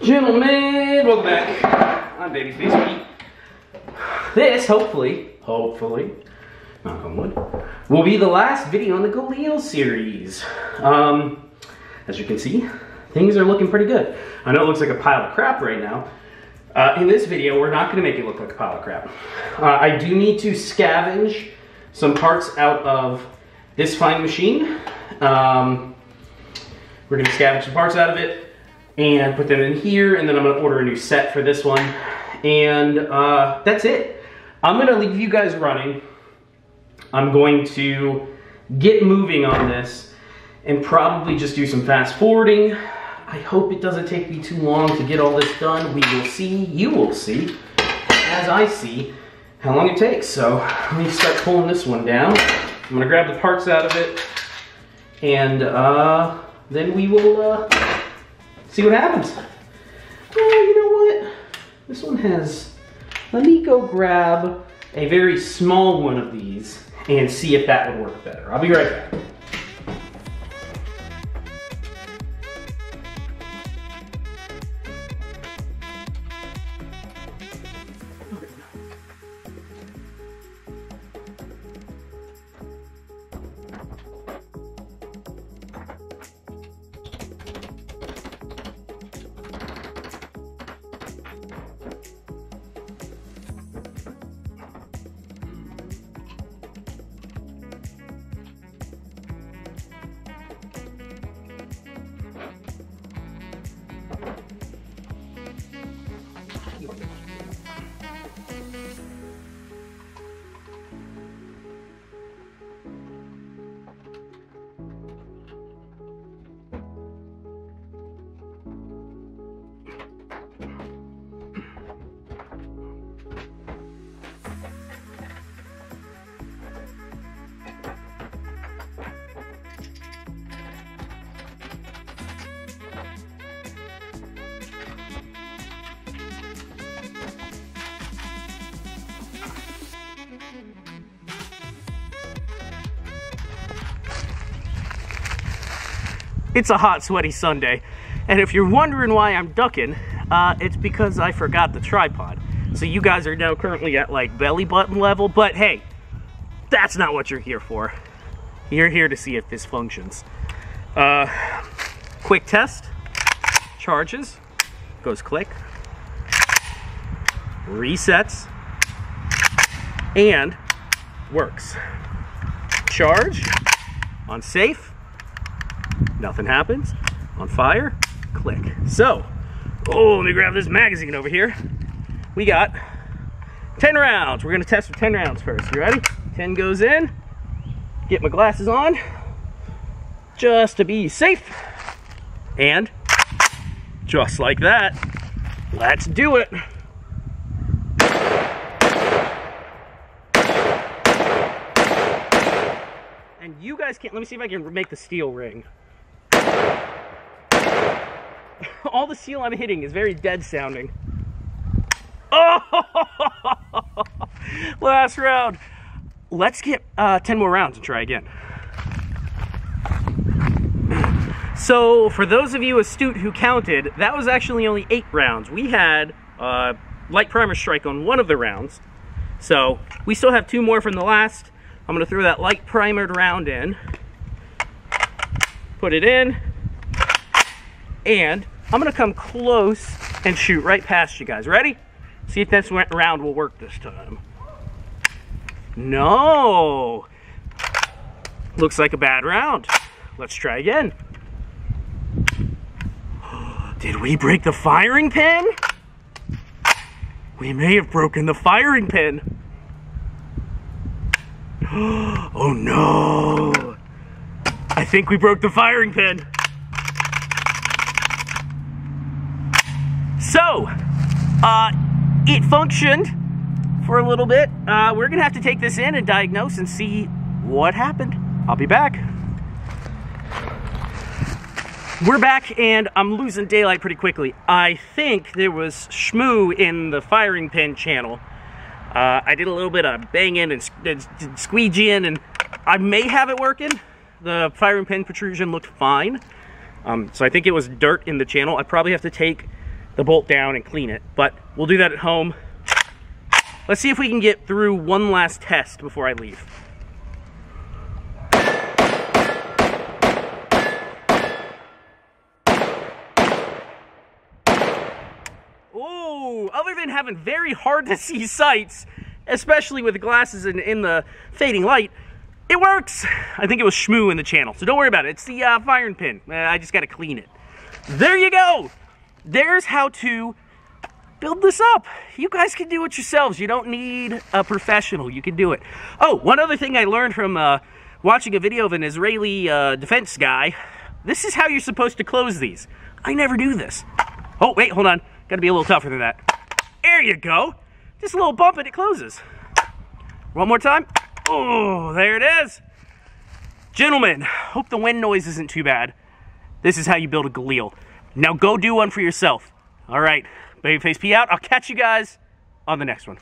Gentlemen, welcome back. I'm Babyface Pete. This, hopefully, knock on wood, will be the last video in the Galil series. As you can see, things are looking pretty good. I know it looks like a pile of crap right now. In this video, we're not gonna make it look like a pile of crap. I do need to scavenge some parts out of this fine machine. We're gonna scavenge some parts out of it and put them in here, and then I'm gonna order a new set for this one. And that's it. I'm gonna leave you guys running. I'm going to get moving on this and probably just do some fast forwarding. I hope it doesn't take me too long to get all this done. We will see, you will see, as I see, how long it takes. So let me start pulling this one down. I'm gonna grab the parts out of it, and then we will see what happens. Oh, you know what? This one has, let me go grab a very small one of these and see if that would work better. I'll be right back. It's a hot, sweaty Sunday, and if you're wondering why I'm ducking, it's because I forgot the tripod. So you guys are now currently at like belly button level, but hey, that's not what you're here for. You're here to see if this functions. Quick test, charges, goes click, resets, and works. Charge, on safe, nothing happens. On fire, click. So, let me grab this magazine over here. We got 10 rounds. We're gonna test for 10 rounds first. You ready? 10 goes in. Get my glasses on, just to be safe. And, just like that, let's do it. And you guys can't, let me see if I can make the steel ring. All the steel I'm hitting is very dead sounding. Oh! Last round. Let's get 10 more rounds and try again. So, for those of you astute who counted, that was actually only 8 rounds. We had light primer strike on one of the rounds. So, we still have 2 more from the last. I'm going to throw that light primered round in. Put it in. And I'm going to come close and shoot right past you guys. Ready? See if this round will work this time. No! Looks like a bad round. Let's try again. Did we break the firing pin? We may have broken the firing pin. Oh no! I think we broke the firing pin. So, it functioned for a little bit. We're gonna have to take this in and diagnose and see what happened. I'll be back. We're back, and I'm losing daylight pretty quickly. I think there was shmoo in the firing pin channel. I did a little bit of banging and squeegeeing, and I may have it working. The firing pin protrusion looked fine. So I think it was dirt in the channel. I probably have to take the bolt down and clean it. But we'll do that at home. Let's see if we can get through one last test before I leave. Ooh, other than having very hard to see sights, especially with the glasses in the fading light, it works. I think it was Shmoo in the channel, so don't worry about it. It's the firing pin. I just got to clean it. There you go. There's how to build this up. You guys can do it yourselves. You don't need a professional. You can do it. Oh, one other thing I learned from watching a video of an Israeli defense guy. This is how you're supposed to close these. I never knew this. Oh, wait, hold on. Got to be a little tougher than that. There you go. Just a little bump and it closes. One more time. Oh, there it is. Gentlemen, hope the wind noise isn't too bad. This is how you build a Galil. Now go do one for yourself. All right, Babyface P out. I'll catch you guys on the next one.